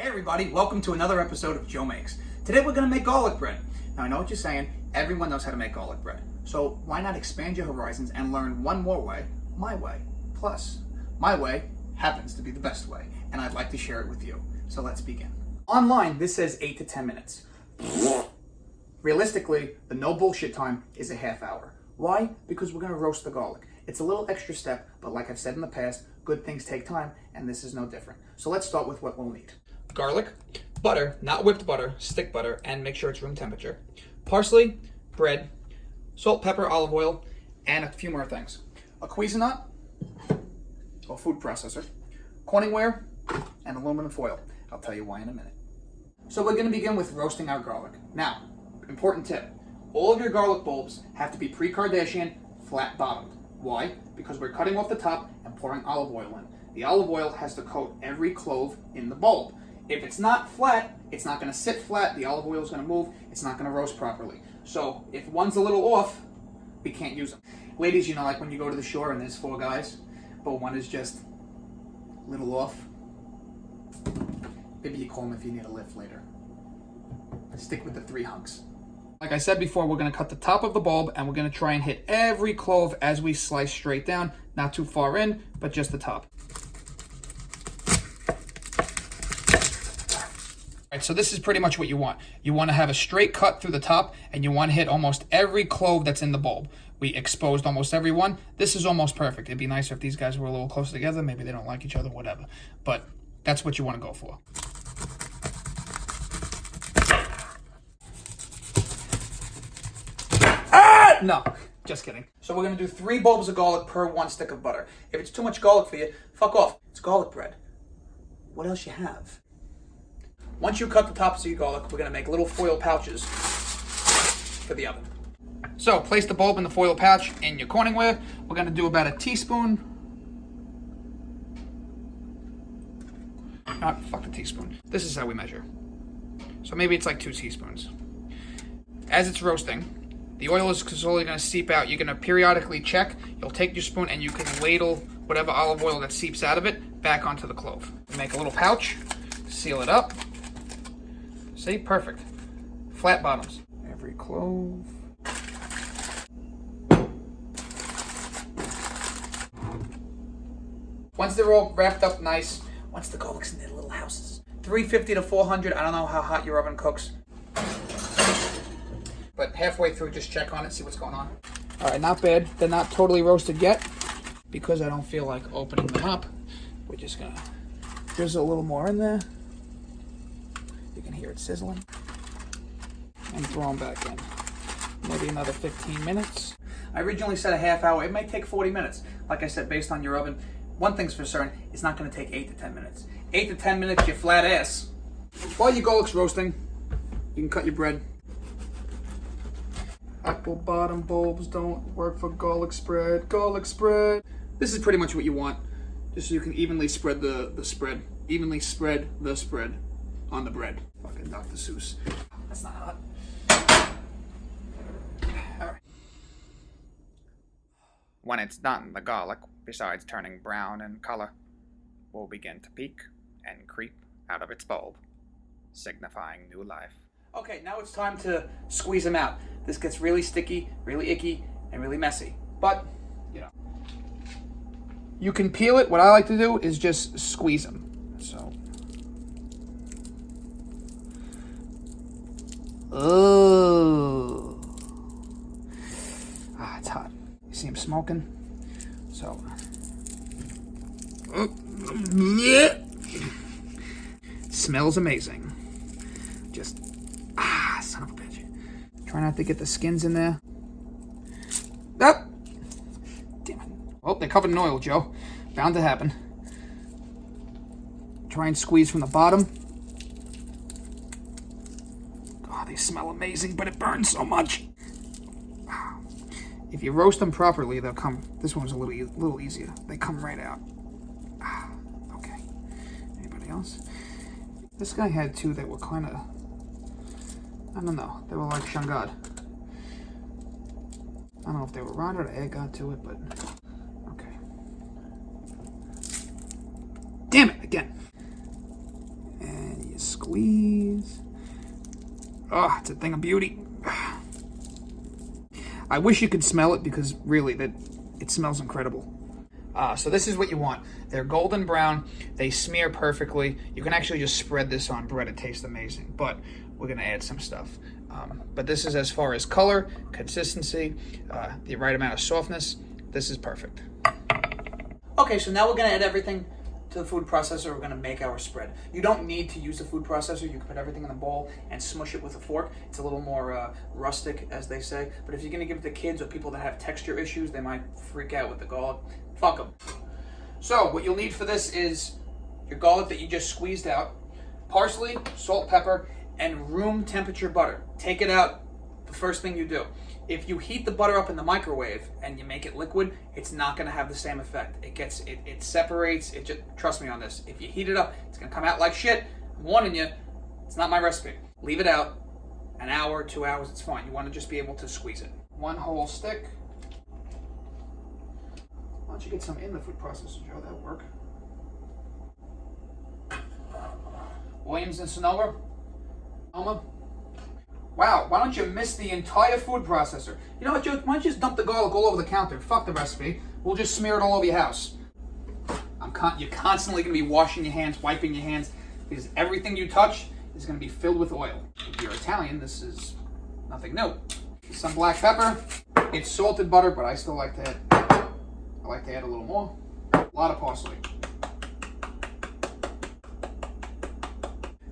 everybody, welcome to another episode of Joe Makes. Today we're going to make garlic bread. Now I know what you're saying, everyone knows how to make garlic bread. So why not expand your horizons and learn one more way, my way. Plus, my way happens to be the best way, and I'd like to share it with you. So let's begin. Online, this says 8 to 10 minutes. Realistically, the no bullshit time is a half hour. Why? Because we're going to roast the garlic. It's a little extra step, but like I've said in the past, good things take time, and this is no different. So let's start with what we'll need. Garlic, butter, not whipped butter, stick butter, and make sure it's room temperature. Parsley, bread, salt, pepper, olive oil, and a few more things. A Cuisinart, or food processor, corning ware, and aluminum foil. I'll tell you why in a minute. So we're going to begin with roasting our garlic. Now, important tip, all of your garlic bulbs have to be pre-Kardashian, flat bottomed. Why? Because we're cutting off the top and pouring olive oil in. The olive oil has to coat every clove in the bulb. If it's not flat, it's not going to sit flat, the olive oil is going to move, it's not going to roast properly. So if one's a little off, we can't use them. Ladies, you know, like when you go to the shore and there's 4 guys, but one is just a little off, maybe you call them if you need a lift later. Stick with the 3 hunks. Like I said before, we're going to cut the top of the bulb and we're going to try and hit every clove as we slice straight down, not too far in, but just the top. Alright, so this is pretty much what you want. You want to have a straight cut through the top and you want to hit almost every clove that's in the bulb. We exposed almost every one. This is almost perfect. It'd be nicer if these guys were a little closer together. Maybe they don't like each other, whatever. But that's what you want to go for. No, just kidding. So we're going to do 3 bulbs of garlic per 1 stick of butter. If it's too much garlic for you, fuck off. It's garlic bread. What else you have? Once you cut the tops of your garlic, we're going to make little foil pouches for the oven. So place the bulb in the foil pouch in your corning ware. We're going to do about a teaspoon. Fuck the teaspoon. This is how we measure. So maybe it's like 2 teaspoons. As it's roasting, the oil is slowly going to seep out. You're going to periodically check. You'll take your spoon and you can ladle whatever olive oil that seeps out of it back onto the clove. Make a little pouch, seal it up. See, perfect. Flat bottoms. Every clove. Once they're all wrapped up nice, once the garlic's in their little houses. 350 to 400, I don't know how hot your oven cooks. But halfway through, just check on it, see what's going on. All right, not bad. They're not totally roasted yet. Because I don't feel like opening them up, we're just gonna drizzle a little more in there. You can hear it sizzling. And throw them back in. Maybe another 15 minutes. I originally said a half hour. It might take 40 minutes. Like I said, based on your oven, one thing's for certain, it's not gonna take 8 to 10 minutes. 8 to 10 minutes, you flat ass. While your garlic's roasting, you can cut your bread. Apple bottom bulbs don't work for garlic spread. Garlic spread. This is pretty much what you want. Just so you can evenly spread the spread. Evenly spread the spread on the bread. Fucking Dr. Seuss. That's not hot. Alright. When it's done, the garlic, besides turning brown in color, will begin to peek and creep out of its bulb, signifying new life. Okay, now it's time to squeeze them out. This gets really sticky, really icky, and really messy. But, you know. You can peel it. What I like to do is just squeeze them. So. Oh. Ah, it's hot. You see him smoking? So. Yeah. Smells amazing. Just. Son of a bitch. Try not to get the skins in there. Oh! Damn it. Oh, they're covered in oil, Joe. Bound to happen. Try and squeeze from the bottom. Oh, they smell amazing, but it burns so much. If you roast them properly, they'll come. This one's a little easier. They come right out. Okay. Anybody else? This guy had 2 that were kind of... I don't know. They were like Shangad. I don't know if they were rounded or egg got to it, but okay. Damn it, again. And you You squeeze. Oh, it's a thing of beauty. I wish you could smell it because really, it smells incredible. So this is what you want. They're golden brown. They smear perfectly. You can actually just spread this on bread. It tastes amazing. But we're going to add some stuff. But this is as far as color, consistency, the right amount of softness. This is perfect. Okay, so now we're going to add everything to the food processor. We're going to make our spread. You don't need to use the food processor. You can put everything in a bowl and smush it with a fork. It's a little more rustic, as they say. But if you're going to give it to kids or people that have texture issues, they might freak out with the garlic. Fuck them. So what you'll need for this is your garlic that you just squeezed out, parsley, salt, pepper, and room temperature butter. Take it out the first thing you do. If you heat the butter up in the microwave and you make it liquid, it's not going to have the same effect. It separates. It just, trust me on this. If you heat it up, it's going to come out like shit. I'm warning you. It's not my recipe. Leave it out an hour, 2 hours. It's fine. You want to just be able to squeeze it. One whole stick. Why don't you get some in the food processor, Joe? That'll work. Williams and Sonoma. Wow, why don't you miss the entire food processor? You know what, Joe? Why don't you just dump the garlic all over the counter? Fuck the recipe. We'll just smear it all over your house. You're constantly going to be washing your hands, wiping your hands, because everything you touch is going to be filled with oil. If you're Italian, this is nothing new. Some black pepper. It's salted butter, but I still like to add a little more. A lot of parsley.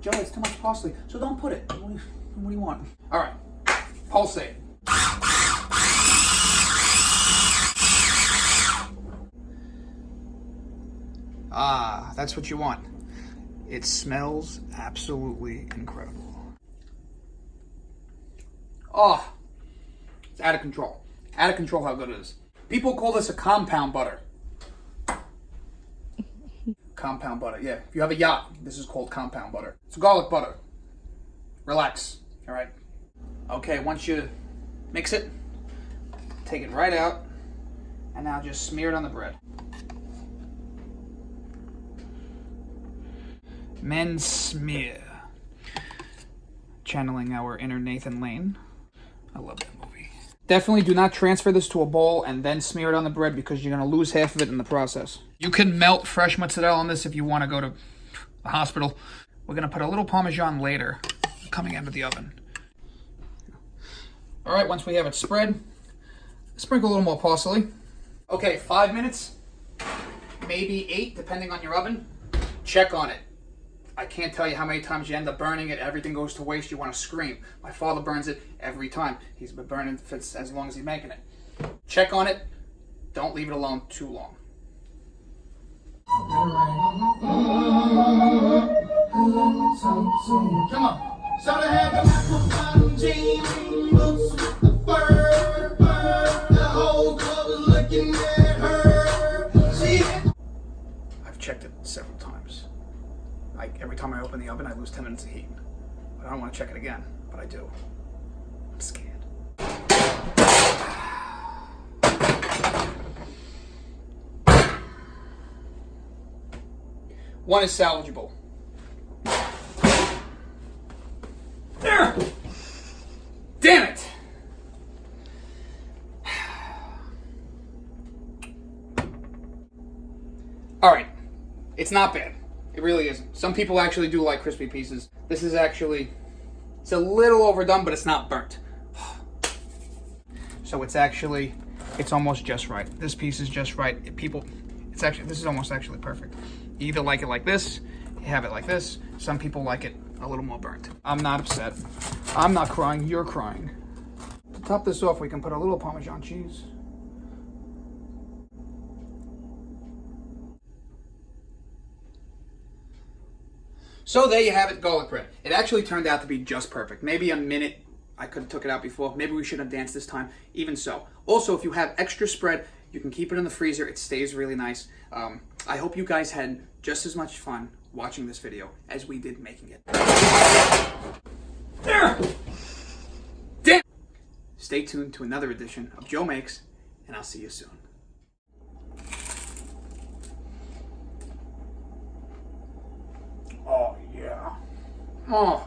Joe, it's too much parsley, so don't put it. What do you want? All right, pulsate. Ah, that's what you want. It smells absolutely incredible. Oh, it's out of control. Out of control how good it is. People call this a compound butter. Compound butter, yeah. If you have a yacht, this is called compound butter. It's garlic butter. Relax, all right? Okay, once you mix it, take it right out, and now just smear it on the bread. Men smear. Channeling our inner Nathan Lane. I love that movie. Definitely do not transfer this to a bowl and then smear it on the bread because you're going to lose half of it in the process. You can melt fresh mozzarella on this if you want to go to the hospital. We're going to put a little Parmesan later, coming out of the oven. All right, once we have it spread, sprinkle a little more parsley. Okay, 5 minutes, maybe 8, depending on your oven. Check on it. I can't tell you how many times you end up burning it. Everything goes to waste. You want to scream. My father burns it every time. He's been burning it as long as he's making it. Check on it. Don't leave it alone too long. Come on. Soda had the apple bottom jeans, boots with the fur. The whole club was looking at her. I've checked it several times. Every time I open the oven, I lose 10 minutes of heat. But I don't want to check it again, but I do. I'm scared. One is salvageable. There! Damn it! Alright, it's not bad. It really isn't. Some people actually do like crispy pieces. This is actually, it's a little overdone, but it's not burnt. So it's almost just right. This piece is just right. This is almost actually perfect. You either like it like this, you have it like this. Some people like it a little more burnt. I'm not upset. I'm not crying, you're crying. To top this off, we can put a little Parmesan cheese. So there you have it, garlic bread. It actually turned out to be just perfect. Maybe a minute, I could have took it out before. Maybe we should have danced this time. Even so. Also, if you have extra spread, you can keep it in the freezer. It stays really nice. I hope you guys had just as much fun watching this video as we did making it. There! Damn! Stay tuned to another edition of Joe Makes, and I'll see you soon. Oh, yeah. Oh,